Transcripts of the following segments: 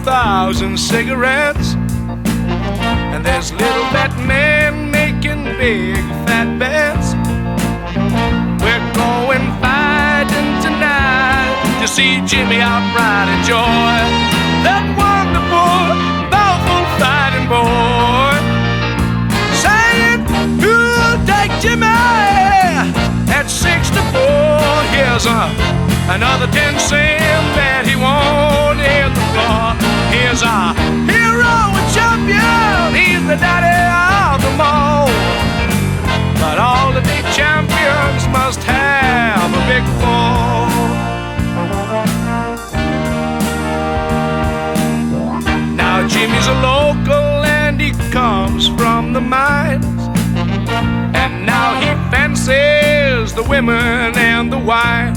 2,000 cigarettes. And there's little fat men making big fat bets. We're going fighting tonight to see Jimmy outright enjoy that wonderful, powerful fighting boy. Saying, who'll take Jimmy at 64? Here's another 10 cent that he won't hit the floor. Here's our hero and champion, he's the daddy of them all. But all the big champions must have a big fall. Now Jimmy's a local and he comes from the mines, and now he fancies the women and the wine.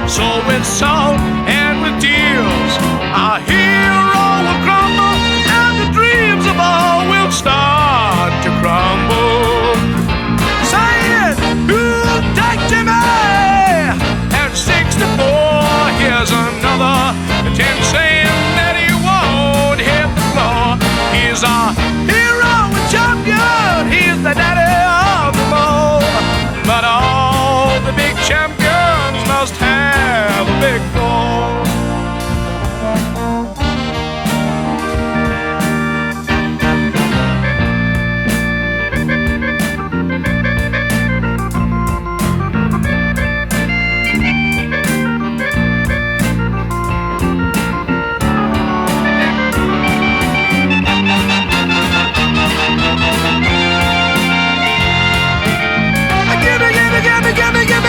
So with salt and with tears, our hero will crumble, and the dreams of all will start to crumble. Saying, who'll take Jimmy at 64? Here's another 10 cent that he won't hit the floor. He's our hero and champion, he's the daddy of them all. But all the big champions must have a big fall.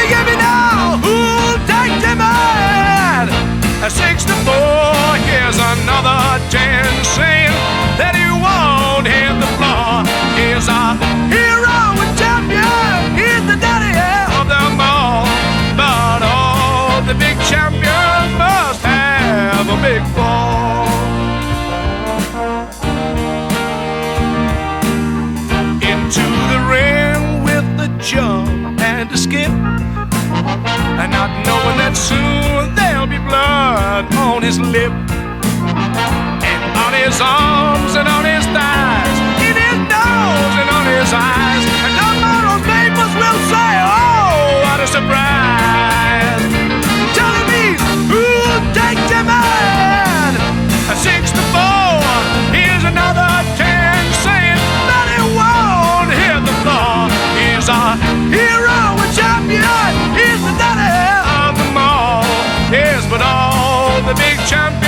Give me now, who'll take Jimmy at 64? Here's another 10 cent that he won't hit the floor. Here's our hero and champion, he's the daddy of them all. But all the big champions must have a big fall. Into the ring with the jump and the skip, and not knowing that soon there'll be blood on his lip, and on his arms and on his thighs, in his nose and on his eyes. And tomorrow's papers will say, oh, what a surprise. Telling me who'll take Jimmy at 64. Here's another 10 cent that he won't hit the floor. He's our hero and champion, he's the daddy of them all. Yes, but all the big champions